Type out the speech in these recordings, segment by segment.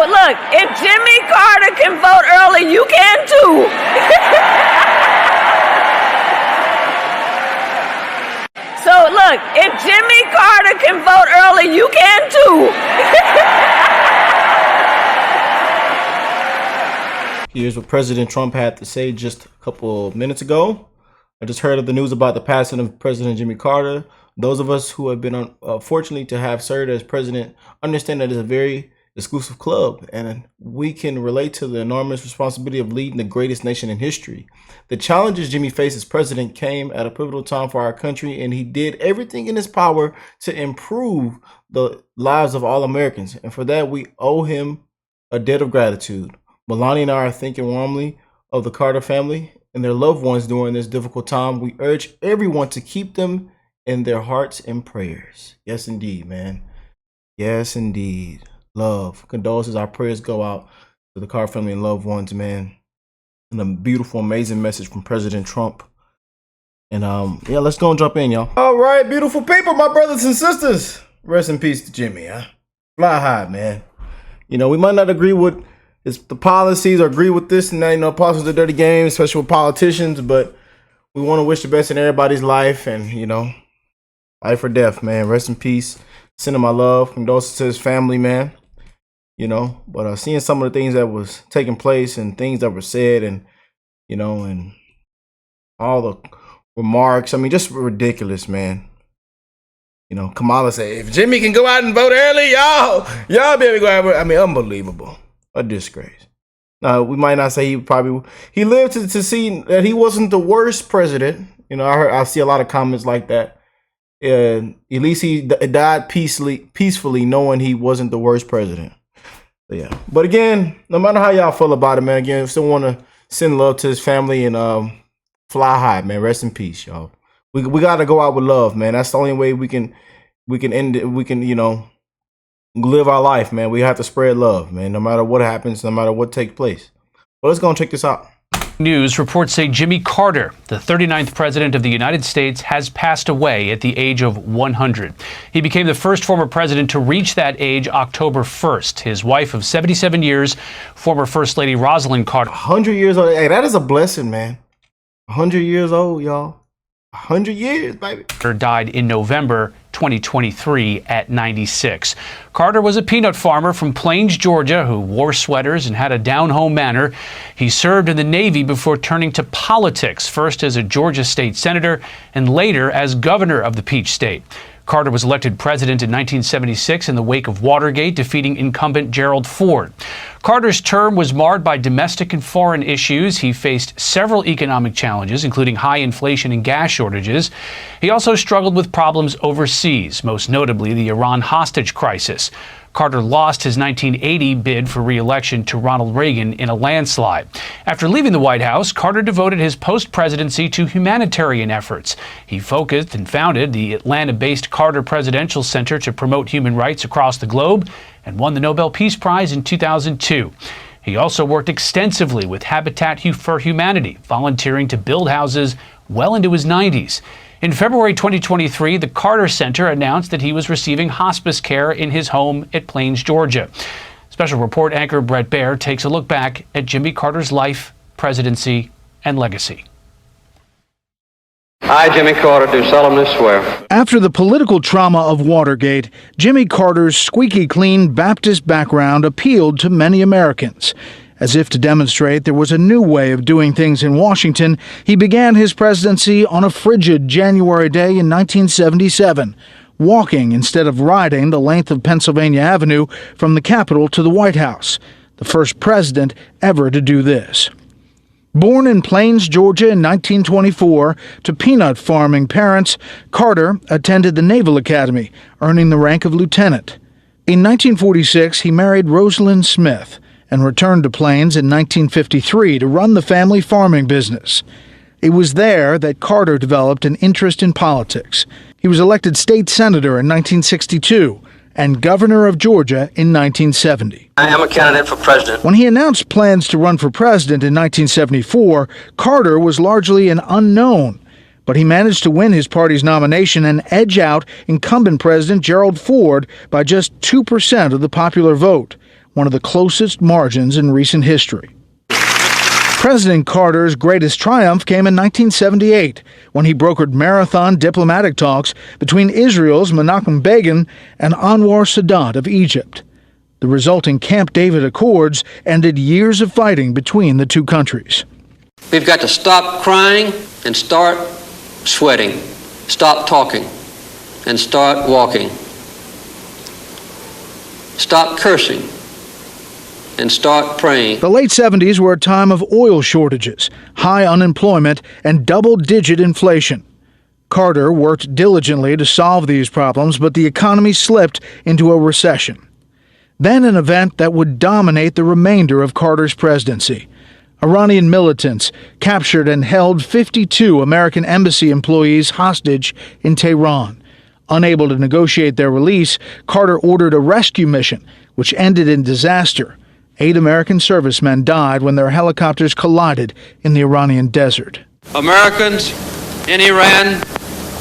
look, if Jimmy Carter can vote early, you can too. So look, if Jimmy Carter can vote early, you can too. Here's what President Trump had to say just a couple of minutes ago. I just heard of the news about the passing of President Jimmy Carter. Those of us who have been fortunate to have served as president understand that it's a very exclusive club, and we can relate to the enormous responsibility of leading the greatest nation in history. The challenges Jimmy faced as president came at a pivotal time for our country, and he did everything in his power to improve the lives of all Americans. And for that, we owe him a debt of gratitude. Melania and I are thinking warmly of the Carter family and their loved ones during this difficult time. We urge everyone to keep them in their hearts and prayers. Yes, indeed, man. Yes, indeed. Love. Condolences. Our prayers go out to the Carter family and loved ones, man. And a beautiful, amazing message from President Trump. And yeah, let's go and jump in, y'all. All right, beautiful people, my brothers and sisters. Rest in peace to Jimmy, huh? Fly high, man. You know, we might not agree with the policies or agree with this and that, you know, politics is a dirty game, especially with politicians, but we want to wish the best in everybody's life, and, you know, life or death, man. Rest in peace. Sending my love, condolences to his family, man. You know, but seeing some of the things that was taking place and things that were said, and, you know, and all the remarks, I mean, just ridiculous, man. You know, Kamala said, if Jimmy can go out and vote early, y'all be able to go out. I mean, unbelievable. A disgrace. Now, we might not say he lived to see that he wasn't the worst president. You know, I see a lot of comments like that. At least he died peacefully, knowing he wasn't the worst president. So, yeah. But again, no matter how y'all feel about it, man, again, still want to send love to his family and fly high, man. Rest in peace, y'all. We got to go out with love, man. That's the only way we can end it. We can, you know, live our life, man. We have to spread love, man, no matter what happens, no matter what takes place. Well, let's go and check this out. News reports say Jimmy Carter, the 39th president of the United States, has passed away at the age of 100. He became the first former president to reach that age October 1st. His wife of 77 years, former First Lady Rosalind Carter. 100 years old. Hey, that is a blessing, man. 100 years old, y'all. 100 years, baby. Died in November 2023 at 96. Carter was a peanut farmer from Plains, Georgia, who wore sweaters and had a down-home manner. He served in the Navy before turning to politics, first as a Georgia state senator and later as governor of the Peach State. Carter was elected president in 1976 in the wake of Watergate, defeating incumbent Gerald Ford. Carter's term was marred by domestic and foreign issues. He faced several economic challenges, including high inflation and gas shortages. He also struggled with problems overseas, most notably the Iran hostage crisis. Carter lost his 1980 bid for re-election to Ronald Reagan in a landslide. After leaving the White House, Carter devoted his post-presidency to humanitarian efforts. He focused and founded the Atlanta-based Carter Presidential Center to promote human rights across the globe and won the Nobel Peace Prize in 2002. He also worked extensively with Habitat for Humanity, volunteering to build houses well into his 90s. In February 2023, the Carter Center announced that he was receiving hospice care in his home at Plains, Georgia. Special report anchor Brett Baer takes a look back at Jimmy Carter's life, presidency, and legacy. I, Jimmy Carter, do solemnly swear. After the political trauma of Watergate, Jimmy Carter's squeaky clean Baptist background appealed to many Americans. As if to demonstrate there was a new way of doing things in Washington, he began his presidency on a frigid January day in 1977, walking instead of riding the length of Pennsylvania Avenue from the Capitol to the White House, the first president ever to do this. Born in Plains, Georgia in 1924 to peanut farming parents, Carter attended the Naval Academy, earning the rank of lieutenant. In 1946, he married Rosalind Smith and returned to Plains in 1953 to run the family farming business. It was there that Carter developed an interest in politics. He was elected state senator in 1962 and governor of Georgia in 1970. I am a candidate for president. When he announced plans to run for president in 1974, Carter was largely an unknown, but he managed to win his party's nomination and edge out incumbent President Gerald Ford by just 2% of the popular vote, one of the closest margins in recent history. President Carter's greatest triumph came in 1978, when he brokered marathon diplomatic talks between Israel's Menachem Begin and Anwar Sadat of Egypt. The resulting Camp David Accords ended years of fighting between the two countries. We've got to stop crying and start sweating. Stop talking and start walking. Stop cursing and start praying. The late 70s were a time of oil shortages, high unemployment, and double-digit inflation. Carter worked diligently to solve these problems, but the economy slipped into a recession. Then an event that would dominate the remainder of Carter's presidency. Iranian militants captured and held 52 American embassy employees hostage in Tehran. Unable to negotiate their release, Carter ordered a rescue mission, which ended in disaster. 8 American servicemen died when their helicopters collided in the Iranian desert. Americans in Iran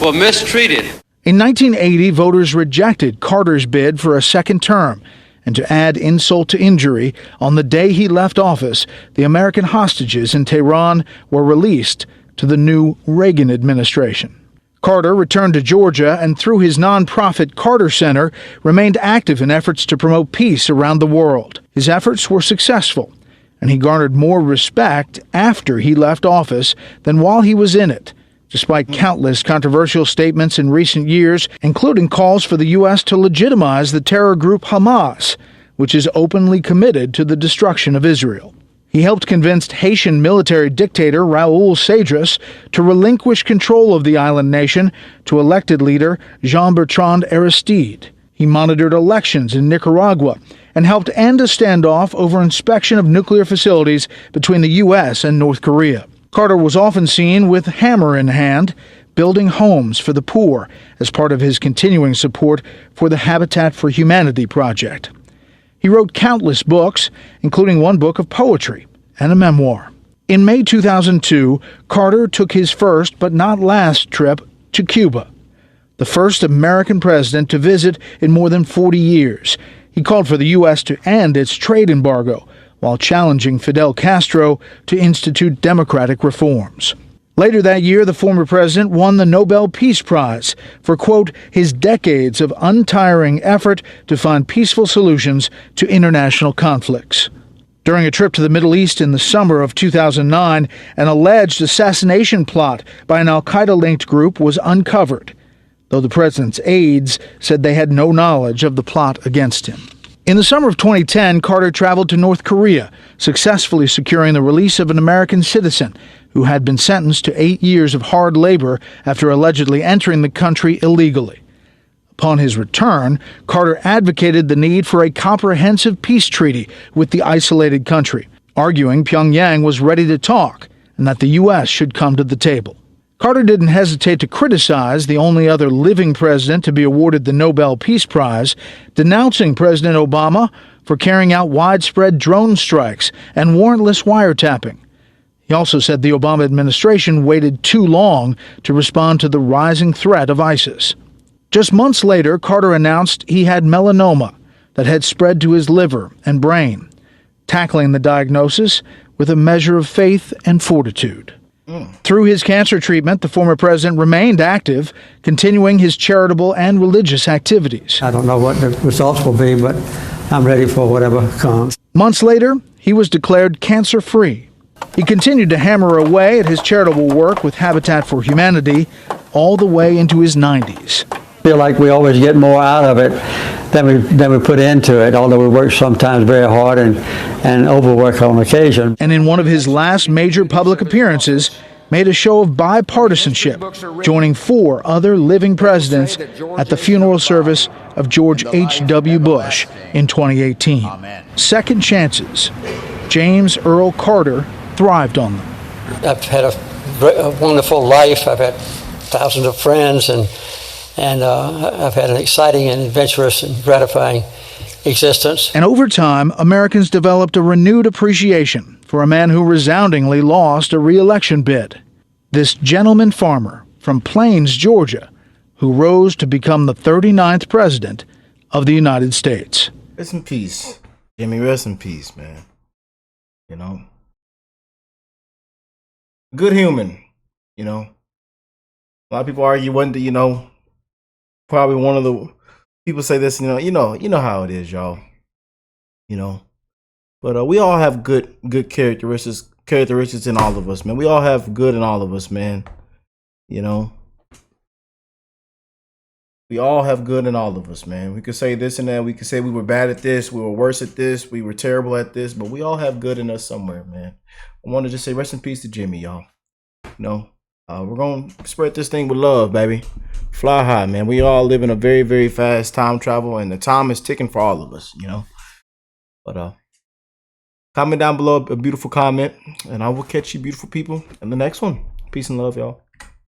were mistreated. In 1980, voters rejected Carter's bid for a second term. And to add insult to injury, on the day he left office, the American hostages in Tehran were released to the new Reagan administration. Carter returned to Georgia and, through his nonprofit Carter Center, remained active in efforts to promote peace around the world. His efforts were successful, and he garnered more respect after he left office than while he was in it, despite countless controversial statements in recent years, including calls for the U.S. to legitimize the terror group Hamas, which is openly committed to the destruction of Israel. He helped convince Haitian military dictator Raúl Cedras to relinquish control of the island nation to elected leader Jean-Bertrand Aristide. He monitored elections in Nicaragua and helped end a standoff over inspection of nuclear facilities between the U.S. and North Korea. Carter was often seen with hammer in hand, building homes for the poor as part of his continuing support for the Habitat for Humanity project. He wrote countless books, including one book of poetry and a memoir. In May 2002, Carter took his first but not last trip to Cuba, the first American president to visit in more than 40 years. He called for the U.S. to end its trade embargo, while challenging Fidel Castro to institute democratic reforms. Later that year, the former president won the Nobel Peace Prize for, quote, his decades of untiring effort to find peaceful solutions to international conflicts. During a trip to the Middle East in the summer of 2009, an alleged assassination plot by an al-Qaeda-linked group was uncovered, though the president's aides said they had no knowledge of the plot against him. In the summer of 2010, Carter traveled to North Korea, successfully securing the release of an American citizen who had been sentenced to 8 years of hard labor after allegedly entering the country illegally. Upon his return, Carter advocated the need for a comprehensive peace treaty with the isolated country, arguing Pyongyang was ready to talk and that the U.S. should come to the table. Carter didn't hesitate to criticize the only other living president to be awarded the Nobel Peace Prize, denouncing President Obama for carrying out widespread drone strikes and warrantless wiretapping. He also said the Obama administration waited too long to respond to the rising threat of ISIS. Just months later, Carter announced he had melanoma that had spread to his liver and brain, tackling the diagnosis with a measure of faith and fortitude. Through his cancer treatment, the former president remained active, continuing his charitable and religious activities. I don't know what the results will be, but I'm ready for whatever comes. Months later, he was declared cancer-free. He continued to hammer away at his charitable work with Habitat for Humanity all the way into his 90s. I feel like we always get more out of it than we put into it, although we work sometimes very hard and overwork on occasion. And in one of his last major public appearances, made a show of bipartisanship, joining 4 other living presidents at the funeral service of George H.W. Bush in 2018. Second chances. James Earl Carter thrived on them. I've had a wonderful life. I've had thousands of friends, and I've had an exciting and adventurous and gratifying existence. And over time, Americans developed a renewed appreciation for a man who resoundingly lost a re-election bid. This gentleman farmer from Plains, Georgia, who rose to become the 39th president of the United States. Rest in peace. Jimmy, rest in peace, man. You know, good human. You know, a lot of people argue one day, you know, probably one of the people say this, you know how it is, y'all. You know, but we all have good characteristics in all of us, man. We all have good in all of us, man. You know, we all have good in all of us, man. We could say this and that. We could say we were bad at this, we were worse at this, we were terrible at this, but we all have good in us somewhere, man. I want to just say rest in peace to Jimmy, y'all. You know, we're gonna spread this thing with love, baby. Fly high, man. We all live in a very, very fast time travel, and the time is ticking for all of us, you know. But comment down below a beautiful comment, and I will catch you beautiful people in the next one. Peace and love, y'all.